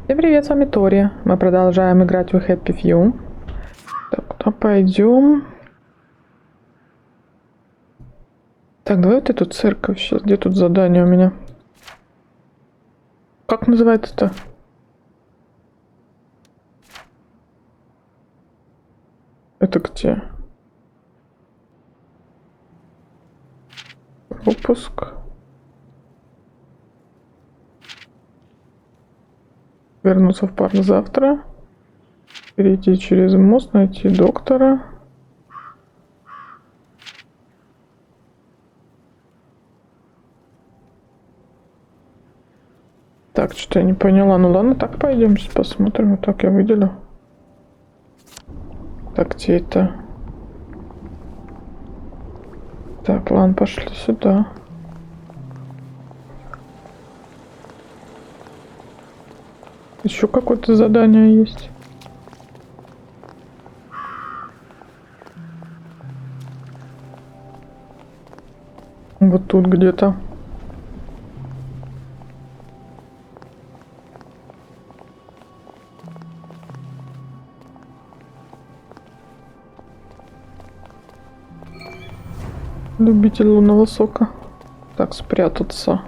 Всем привет, с вами Тори. Мы продолжаем играть в Happy Few. Так, куда пойдем? Так, давай вот эту церковь сейчас. Где тут задание у меня? Как называется-то? Это где? Выпуск. Вернуться в парк завтра. Перейти через мост, найти доктора. Так, что-то я не поняла. Ну ладно, так пойдем, посмотрим. Вот так я выделю. Так, где это? Так, ладно, пошли сюда. Еще какое-то задание есть. Вот тут где-то. Любитель лунного сока. Так, спрятаться.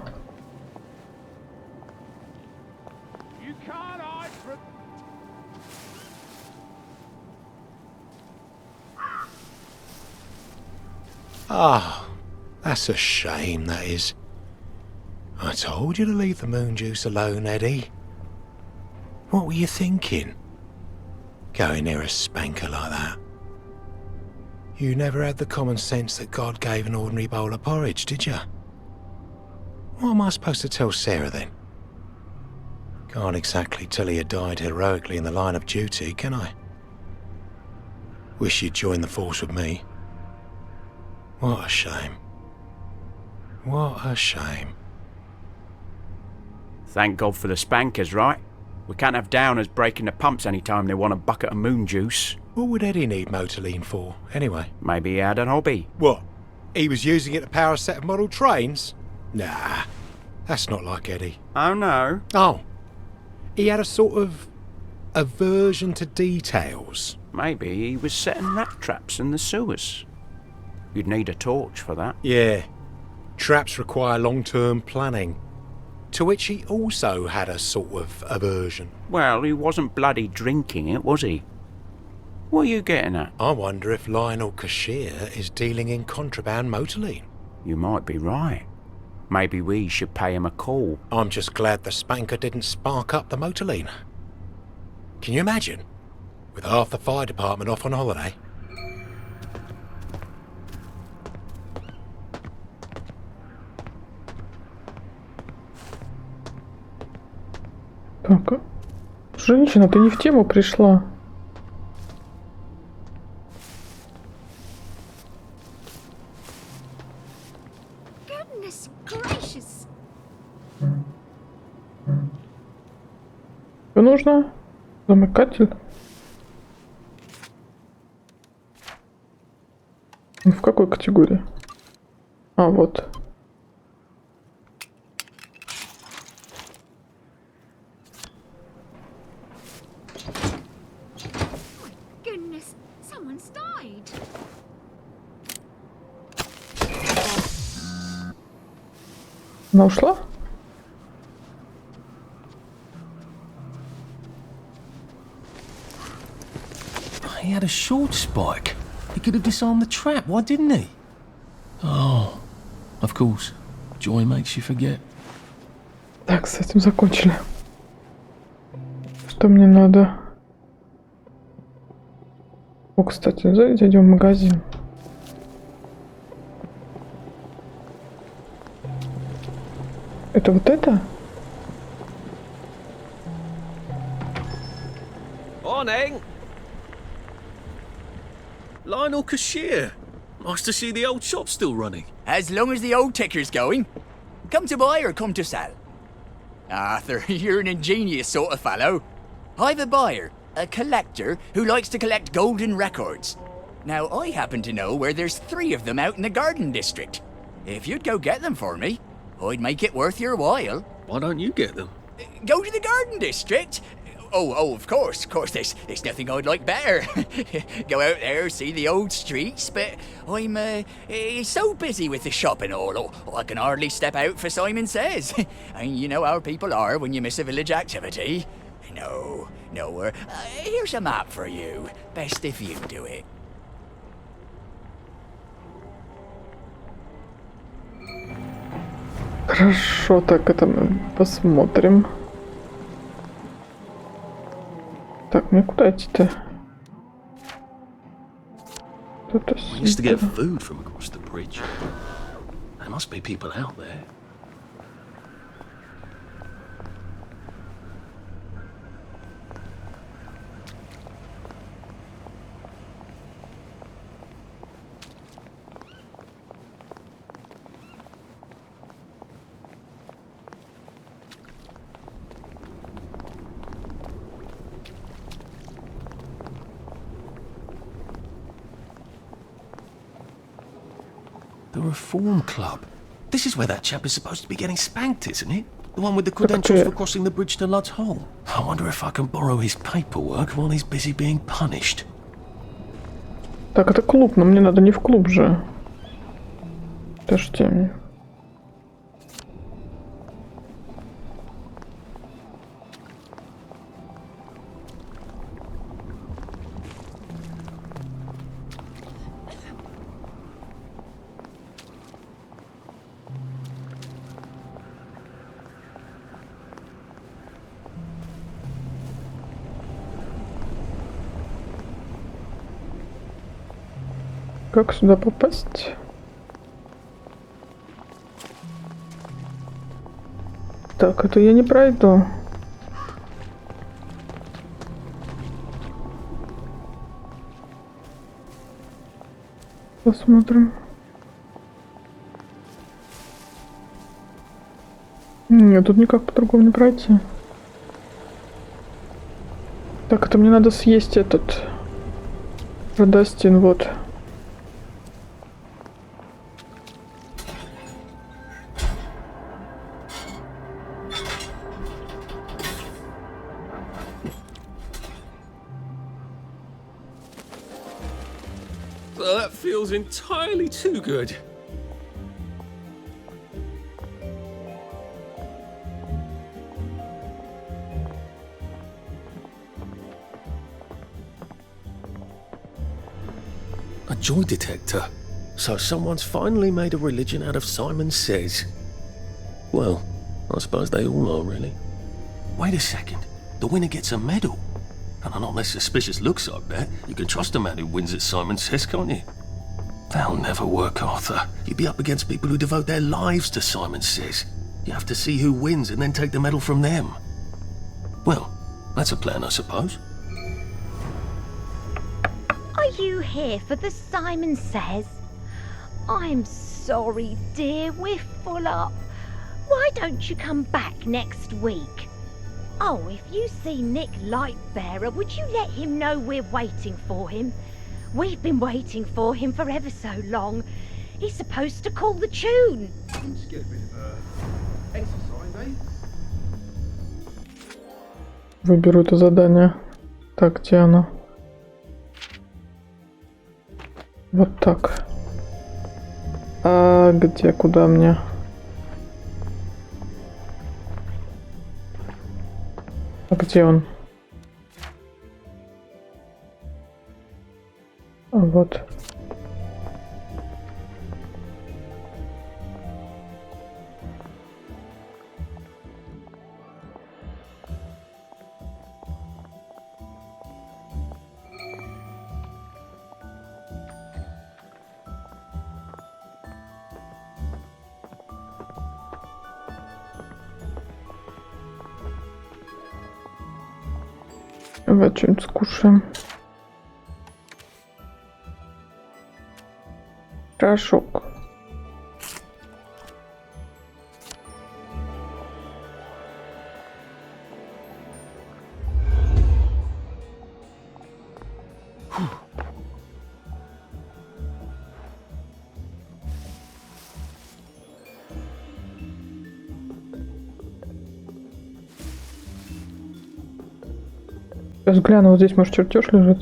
Oh, that's a shame, that is. I told you to leave the moon juice alone, Eddie. What were you thinking? Going near a spanker like that? You never had the common sense that God gave an ordinary bowl of porridge, did you? What am I supposed to tell Sarah then? Can't exactly tell he had died heroically in the line of duty, can I? Wish you'd joined the force with me. What a shame. What a shame. Thank God for the spankers, right? We can't have downers breaking the pumps any time they want a bucket of moon juice. What would Eddie need Motorlean for, anyway? Maybe he had an hobby. What? He was using it to power a set of model trains? Nah, that's not like Eddie. Oh no. Oh, he had a sort of aversion to details. Maybe he was setting rat traps in the sewers. You'd need a torch for that. Yeah, traps require long-term planning, to which he also had a sort of aversion. Well, he wasn't bloody drinking it, was he? What are you getting at? I wonder if Lionel Cashier is dealing in contraband Motorlean. You might be right. Maybe we should pay him a call. I'm just glad the spanker didn't spark up the Motorlean. Can you imagine? With half the fire department off on holiday. Так, женщина, ты не в тему пришла. Goodness gracious. Что нужно? Замыкатель. В какой категории? А, вот. Goodness, someone's died. Она ушла? He had a short spike. He could have disarmed the trap. Why didn't he? Oh, of course. Joy makes you forget. Так, с этим закончили. Что мне надо? О, кстати, зайдем в магазин. Это вот это? Morning! Lionel Cashier. Nice to see the old shop still running. As long as the old ticker's going. Come to buy or come to sell? Arthur, you're an ingenious sort of fellow. I've a buyer, a collector, who likes to collect golden records. Now, I happen to know where there's 3 of them out in the Garden District. If you'd go get them for me, I'd make it worth your while. Why don't you get them? Go to the garden district? Oh, of course, there's nothing I'd like better. Go out there, see the old streets, but I'm so busy with the shop and all, I can hardly step out for Simon Says. And you know how people are when you miss a village activity. No, here's a map for you. Best if you do it. Хорошо, так это мы посмотрим. Так, мне куда идти-то? Кто-то We used to get сюда. food from across the bridge. There must be people out there. The Reform Club. This is where that chap is supposed to be getting spanked, isn't it? The one with the credentials for crossing the bridge to Lud's Hole. I wonder if I can borrow his paperwork while he's busy being punished. Так, это клуб, но мне надо не в клуб же. Подожди мне. Как сюда попасть? Так, это я не пройду. Посмотрим. Нет, тут никак по-другому не пройти. Так, это мне надо съесть этот Радостин, вот. Well, that feels entirely too good. A joy detector. So someone's finally made a religion out of Simon Says. Well, I suppose they all are, really. Wait a second. The winner gets a medal. And on less suspicious looks, I bet. You can trust a man who wins at Simon Says, can't you? That'll never work, Arthur. You'd be up against people who devote their lives to Simon Says. You have to see who wins and then take the medal from them. Well, that's a plan, I suppose. Are you here for the Simon Says? I'm sorry, dear, we're full up. Why don't you come back next week? Oh, if you see Nick Lightbearer, would you let him know we're waiting for him? We've been waiting for him for ever so long. He's supposed to call the tune. Just get a bit of exercise, eh? Выберу это задание. Так, где оно? Вот так. А где, куда мне? А где он? А вот. Давай что-нибудь скушаем. Пирожок. Сейчас гляну, вот здесь, может, чертеж лежит.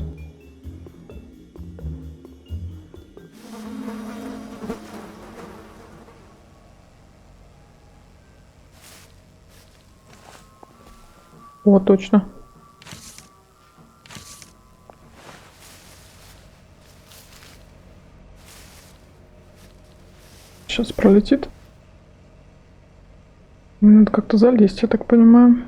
Вот, точно. Сейчас пролетит. Надо как-то залезть, я так понимаю.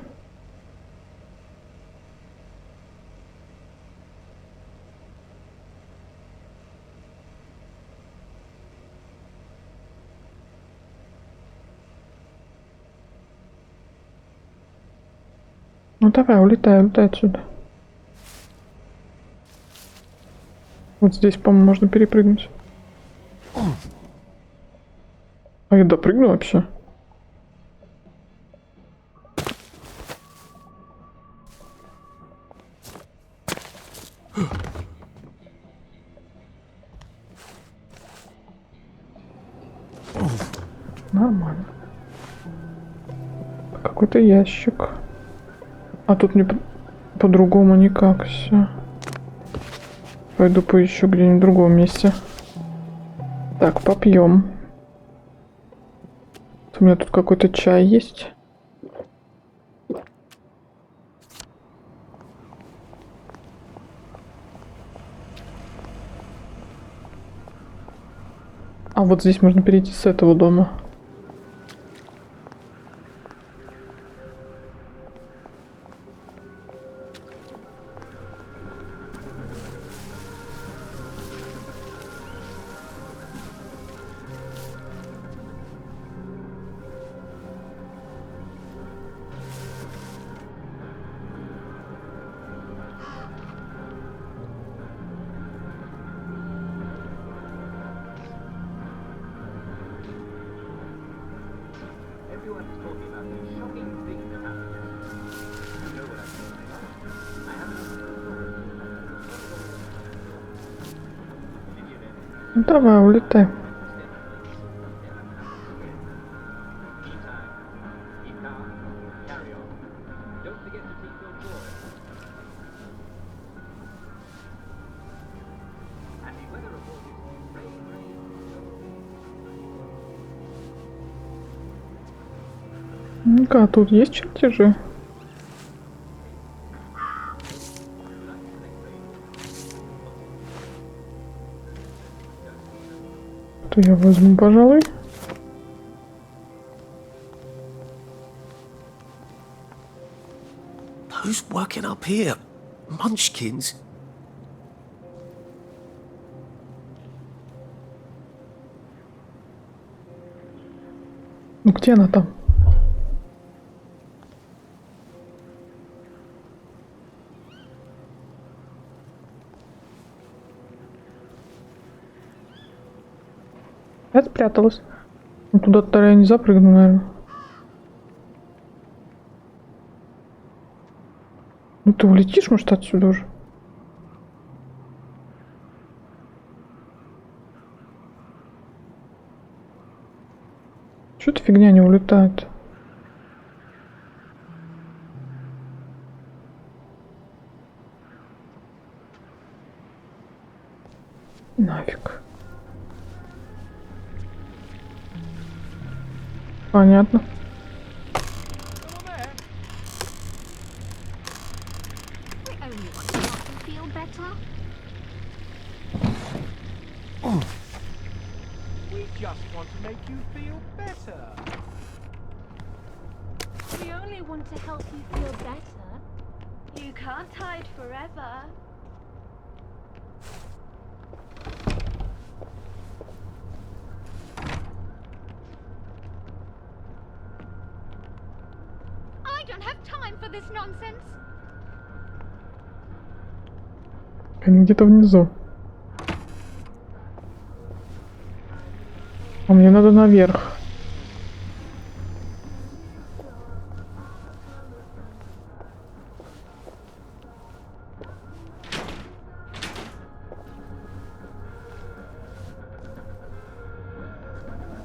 Ну давай, улетай отсюда. Вот здесь, по-моему, можно перепрыгнуть. А я допрыгну вообще? Нормально. Какой-то ящик. А тут не по-другому никак все. Пойду поищу где-нибудь в другом месте. Так, попьем. У меня тут какой-то чай есть. А вот здесь можно перейти с этого дома. Ну, давай, улетай. Ну-ка, тут есть чертежи? То я возьму, пожалуй. Who's working up here? Munchkins? Ну где она там? Я спряталась. Ну, туда-то я не запрыгну, наверное. Ну ты улетишь, может, отсюда уже? Что-то фигня не улетает. Нафиг. Понятно. We only want to help you feel better. We just want to make you feel better. We only want to help you feel better. You can't hide forever. I don't have time for this nonsense. Они где-то внизу. А мне надо наверх.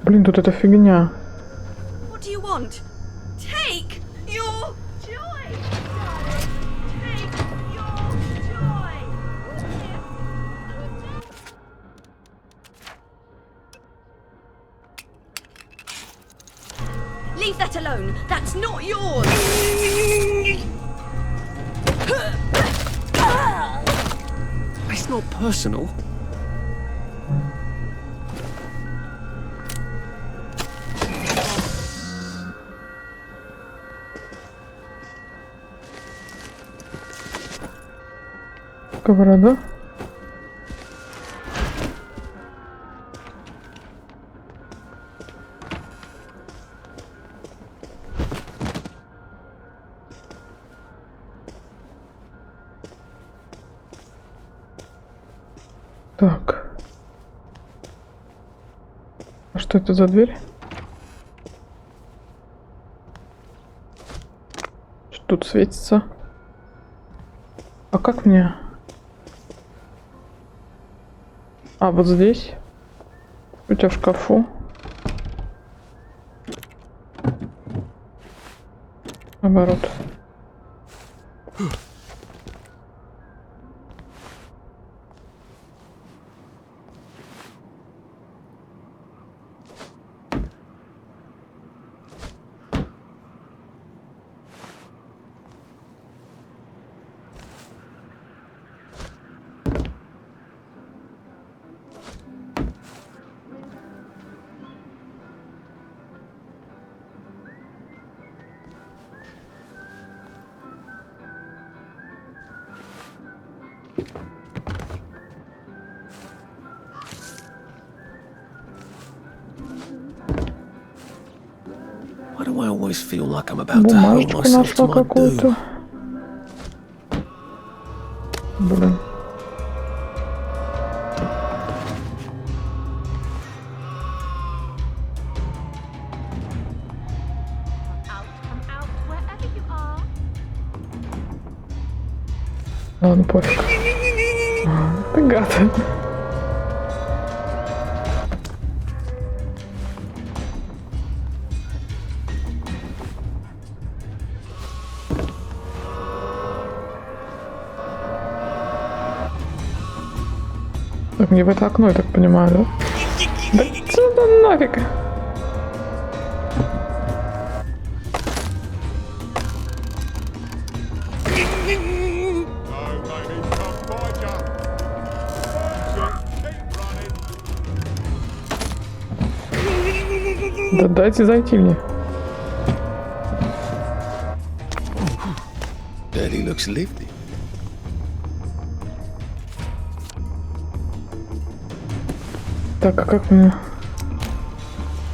Блин, тут эта фигня. What do you want? Take your joy! Take your that alone. That's not yours. It's not personal. Сковорода. Так. А что это за дверь? Что тут светится? А как мне? А, вот здесь. У тебя в шкафу. Наоборот. Why do I always feel like I'm about to hurl Бумажечку myself to нашла my какую-то. doom? Блин. Come out, wherever you are. Ладно, пофиг. Ты гад. Так, мне в это окно, я так понимаю, да? Да отсюда нафиг! Да дайте зайти мне. Daddy looks lifty. Так, а как мне?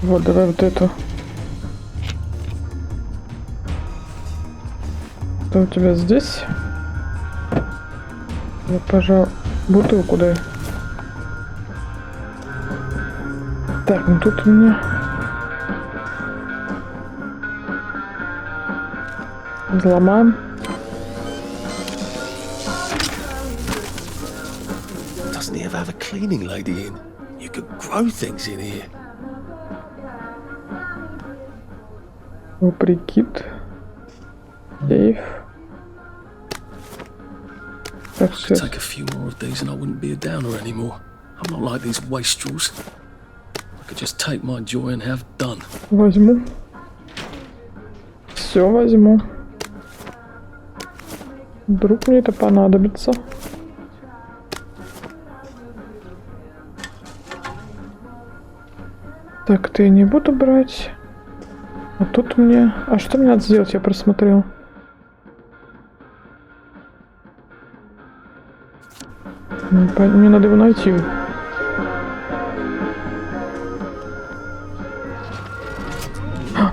Вот, давай вот эту. Что у тебя здесь? Я, пожалуй, бутылку дай. Так, ну тут у меня... Взломаем. Doesn't he ever have a cleaning lady in? You could grow things in here. Прикид. Сейф. Так, I could все. take a few more of these and I wouldn't be a downer anymore. I'm not like these wastrels. I could just take my joy and have done. Возьму. Все возьму. Вдруг мне это понадобится. Так, ты не буду брать. А тут мне... А что мне надо сделать? Я просмотрел. Мне надо его найти.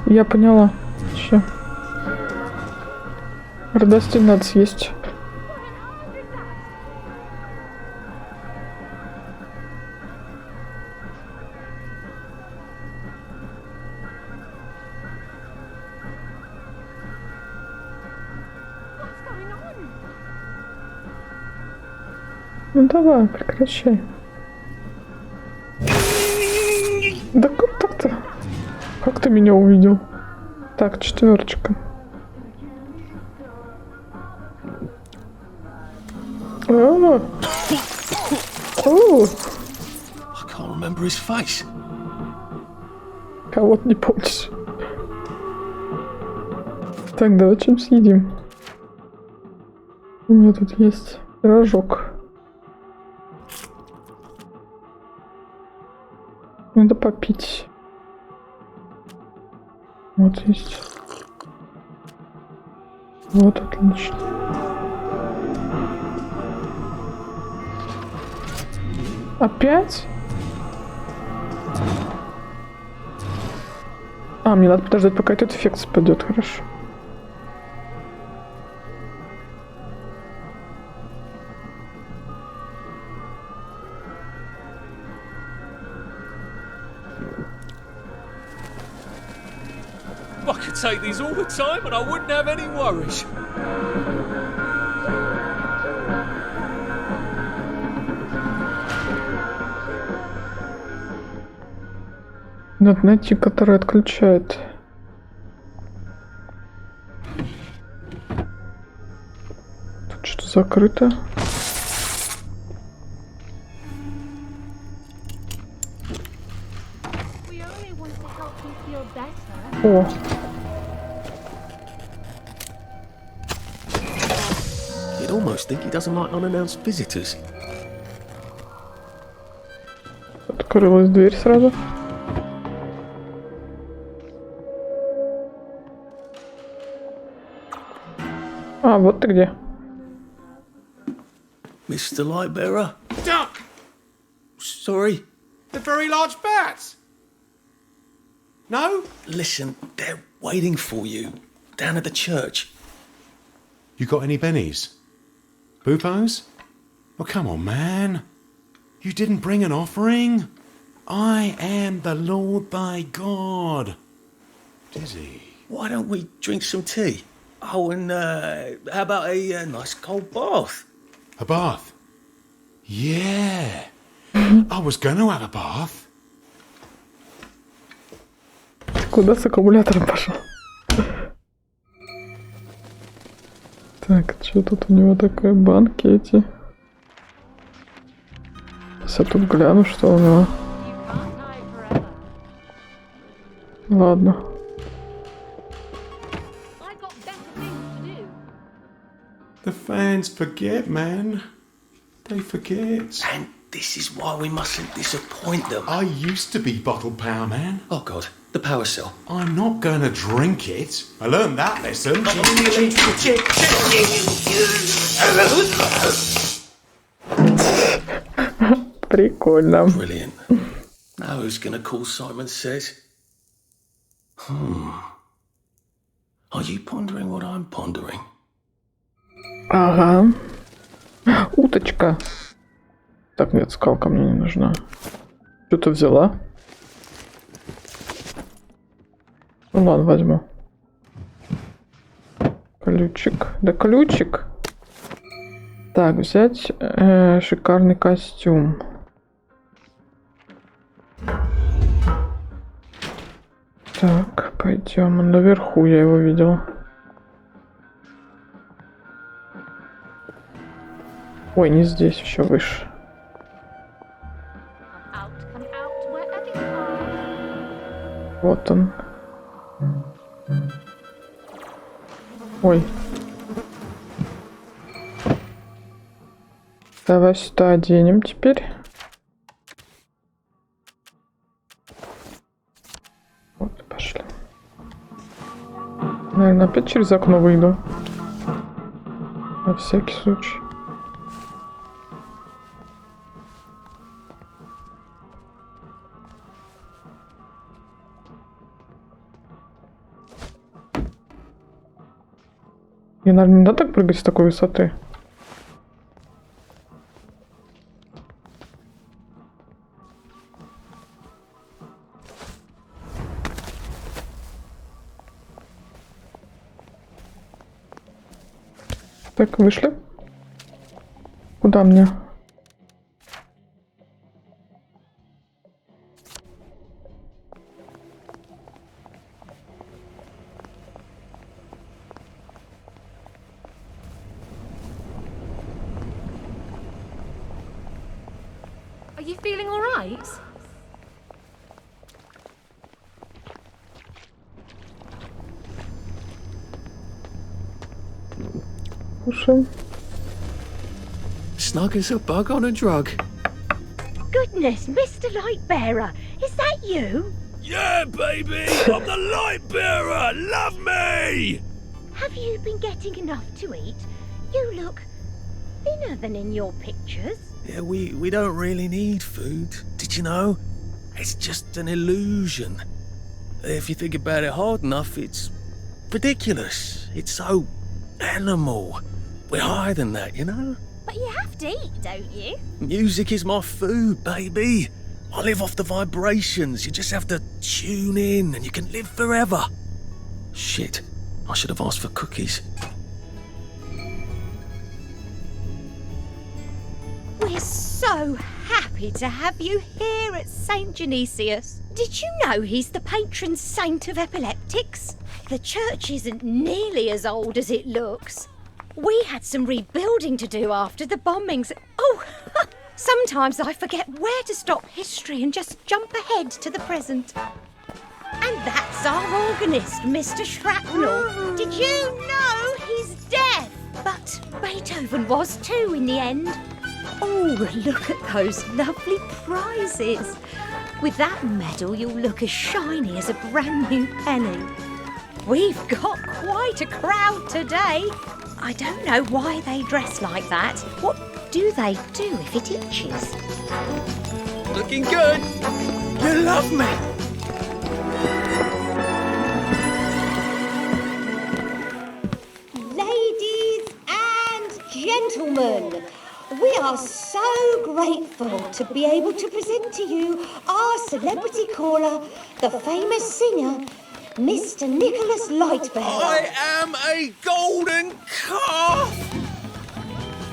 Я поняла. Все. Радостин надо съесть. Ну давай, прекращай. Да как так-то? Как ты меня увидел? Так, 4. О! I can't remember his face. Кого-то не помнишь. Так, давай чем съедим. У меня тут есть пирожок. Надо попить. Вот есть. Вот, отлично. Опять? А, мне надо подождать, пока этот эффект спадет, хорошо. I could take these all the time and I wouldn't have any worries. Надо найти, который отключает. Тут что-то закрыто. We only want to help you feel better. О, You'd almost think he doesn't like unannounced visitors. открылась дверь сразу. А, вот ты где. Mr. Lightbearer? Duck! Sorry? The very large bats! No? Listen, they're waiting for you. Down at the church. You got any bennies? Buffos? Well, come on, man. You didn't bring an offering? I am the Lord thy God. Dizzy. Why don't we drink some tea? Oh, and how about a nice cold bath? A bath? Yeah. I was going to have a bath. Куда с аккумулятором пошел? Так, что тут у него такое? Банки эти. Сейчас я тут гляну, что у него. Ладно. I got better things to do. The fans forget, man. They forget. And this is why we mustn't disappoint them. I used to be bottled power, man. Oh, God. The power cell. I'm not going to drink it. I learned that lesson. Прикольно. Brilliant. Now who's going to call Simon Says? Are you pondering what I'm pondering? Ага. Уточка. Так, нет, скалка мне не нужна. Что-то взяла? Ну ладно, возьму. Ключик. Да ключик. Так, взять шикарный костюм. Так, пойдем. Наверху я его видел. Ой, не здесь, еще выше. Come out, wherever you are. Вот он. Ой. Давай сюда оденем теперь. Вот, пошли. Наверное, опять через окно выйду. На всякий случай. Мне, наверное, не надо так прыгать с такой высоты. Так, вышли. Куда мне? Are you feeling all right? Слушаем. Snug as a bug on a drug. Goodness, Mr. Lightbearer, is that you? Yeah, baby! I'm the light bearer! Love me! Have you been getting enough to eat? You look thinner than in your pictures. Yeah, we don't really need food. Did you know? It's just an illusion. If you think about it hard enough, it's ridiculous. It's so animal. We're higher than that, you know? But you have to eat, don't you? Music is my food, baby. I live off the vibrations. You just have to tune in and you can live forever. Shit, I should have asked for cookies. We're so happy to have you here at St. Genesius. Did you know he's the patron saint of epileptics? The church isn't nearly as old as it looks. We had some rebuilding to do after the bombings. Oh, sometimes I forget where to stop history and just jump ahead to the present. And that's our organist, Mr. Shrapnel. Did you know he's deaf? But Beethoven was too in the end. Oh, look at those lovely prizes. With that medal, you'll look as shiny as a brand new penny. We've got quite a crowd today. I don't know why they dress like that. What do they do if it itches? Looking good. You love me. Ladies and gentlemen, we are so grateful to be able to present to you our celebrity caller, the famous singer, Mr. Nicholas Lightbearer. I am a golden calf!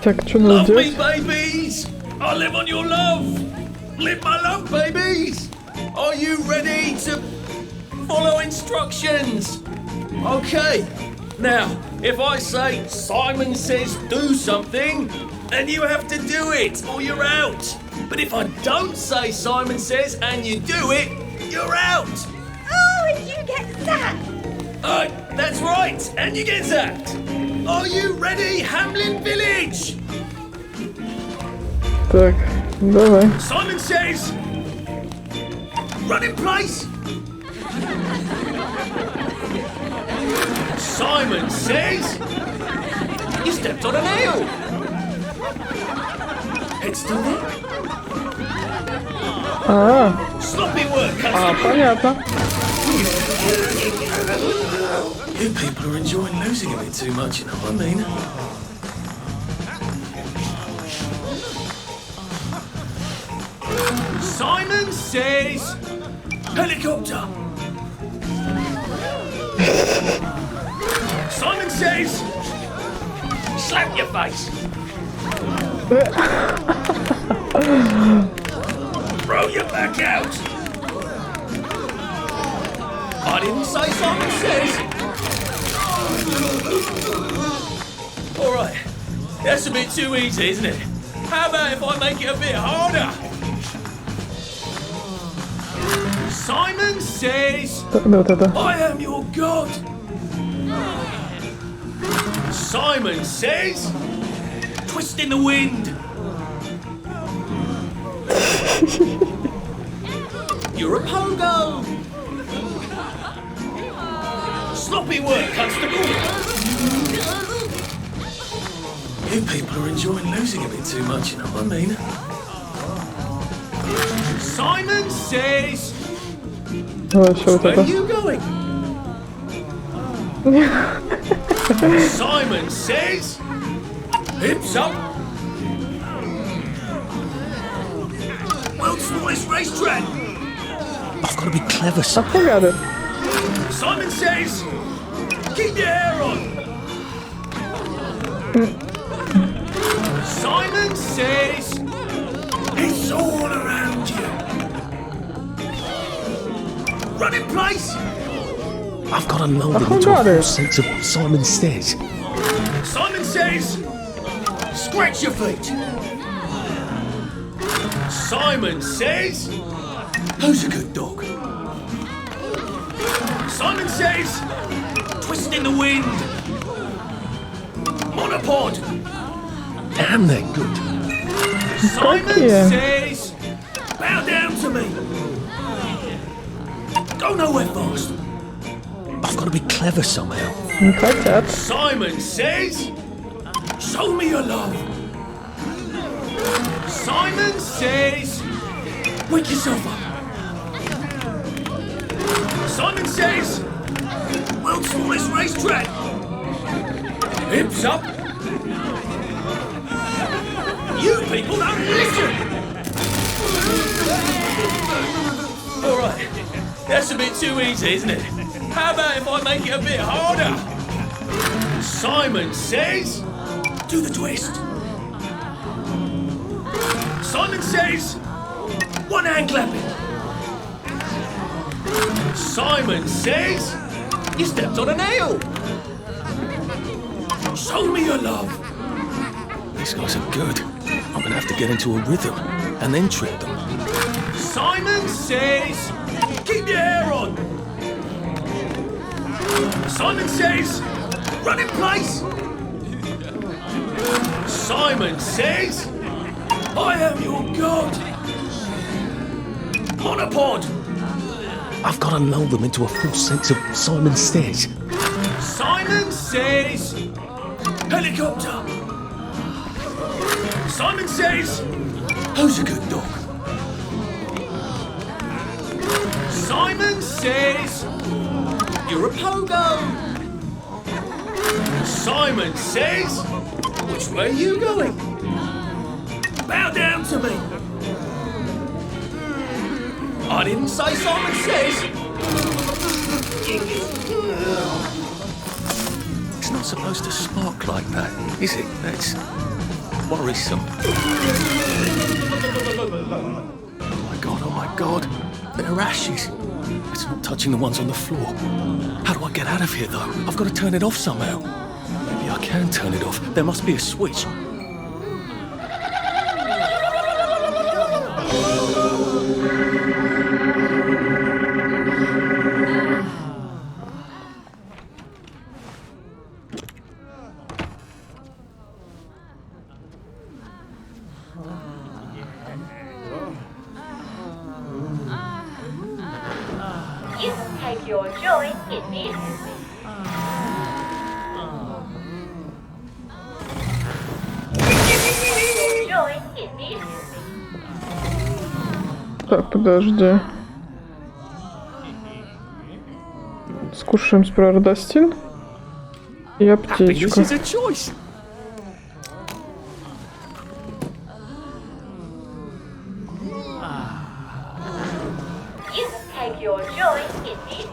Так, что надо Love me, делать? babies! I live on your love! Live my love, babies! Are you ready to follow instructions? Okay, now, if I say Simon says do something, then you have to do it or you're out. But if I don't say Simon says and you do it, you're out. Oh, and you get zapped! That's right, and you get zapped. Are you ready, Hamlin Village? Так, давай. Simon says, run in place. Simon says, you stepped on a nail. Head still there. Sloppy work, customer. Понятно. You people are enjoying losing a bit too much, you know what I mean? Simon says, helicopter. Simon says, slap your face. Throw your back out. I didn't say Simon says. All right, that's a bit too easy, isn't it? How about if I make it a bit harder? Simon says, I am your God. Simon says, twist in the wind. You're a pogo. Sloppy work, constable. You people are enjoying losing a bit too much, you know what I mean? Simon says, Давай еще вот where это. are you going? Simon says, hips up. World's smallest racetrack. I've got to be clever, son. I got it. Simon says, keep your hair on. Simon says, it's all around you. Run in place. I've got to lull them I into a got it. false sense of what Simon says. Simon says, scratch your feet. Simon says, who's a good dog? Simon says, twist in the wind. Monopod! Damn, they're good. Simon Yeah. says, bow down to me. Go nowhere fast. I've got to be clever somehow. Не хотят. Simon says, show me your love. Simon says, wake yourself up. Simon says, world's smallest racetrack. Hips up. You people don't listen. All right, that's a bit too easy, isn't it? How about if I make it a bit harder? Simon says, do the twist. Simon says, one hand clapping. Simon says, you stepped on a nail. Show me your love. These guys are good. I'm gonna have to get into a rhythm and then trick them. Simon says, keep your hair on. Simon says, run in place. Simon says, I am your God. Monopod. I've got to lull them into a false sense of Simon Says. Simon says, helicopter. Simon says, who's a good dog? Simon says, you're a pogo. Simon says, which way are you going? Bow down to me. I didn't say Simon says. It's not supposed to spark like that, is it? That's worrisome. Oh my god, they're ashes. It's not touching the ones on the floor. How do I get out of here though? I've got to turn it off somehow. Maybe I can turn it off. There must be a switch. You can take your joy immediately. Your joy immediately. Так, подожди. Скушаем сперва родостин и аптечку. This is a choice. You can take your joy immediately.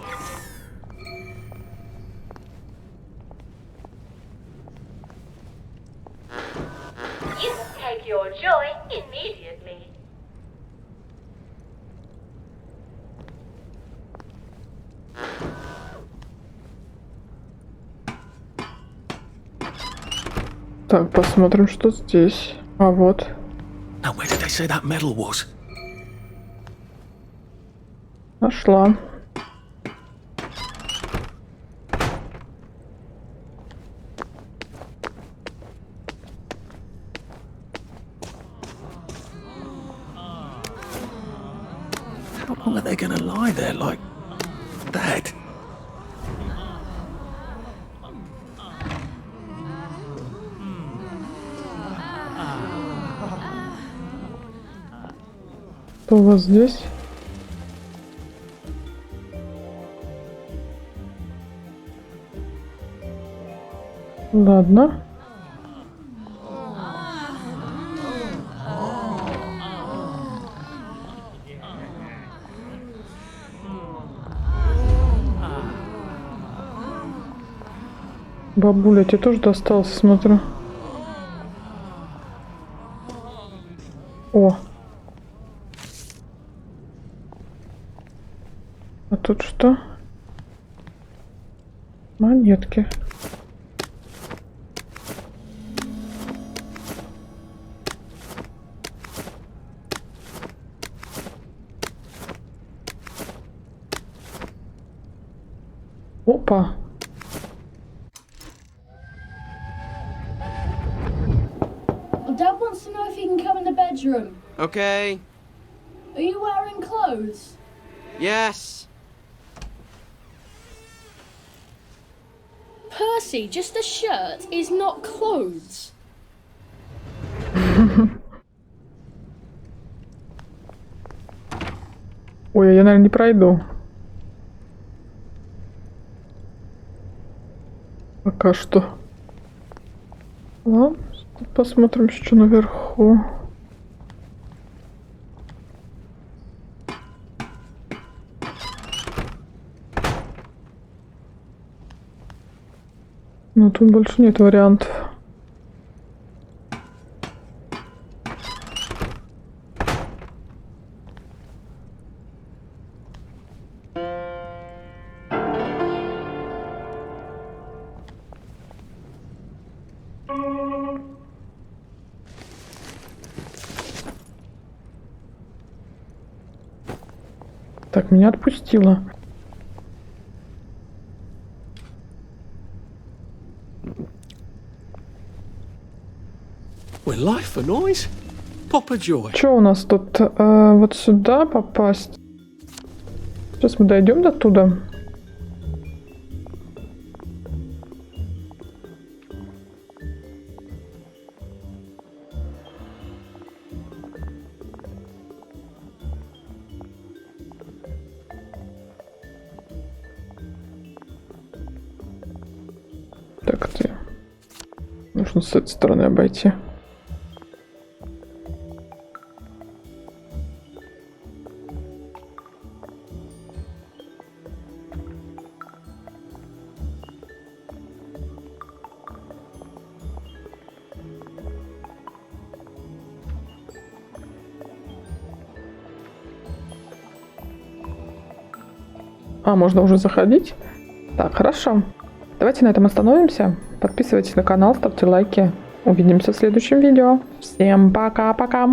You can take your joy immediately. Так, посмотрим, что здесь. А вот. Now, where did they say that medal was? Нашла. How long are they gonna lie there like that? Что у вас здесь? Ладно. Бабуля, тебе тоже достался, смотрю. О. А тут что? Монетки. to know if he can come in the bedroom. Okay. Are you wearing clothes? Yes. Percy, just a shirt is not clothes. Ой, я, наверное, не пройду. Пока что. Ладно, посмотрим, что наверху. Ну, тут больше нет вариантов. Так, меня отпустило. We're life for noise. Papa Joy. Что у нас тут? Вот сюда попасть. Сейчас мы дойдем до туда. Так, ты. Нужно с этой стороны обойти. А, можно уже заходить? Так, хорошо. Давайте на этом остановимся. Подписывайтесь на канал, ставьте лайки. Увидимся в следующем видео. Всем пока-пока.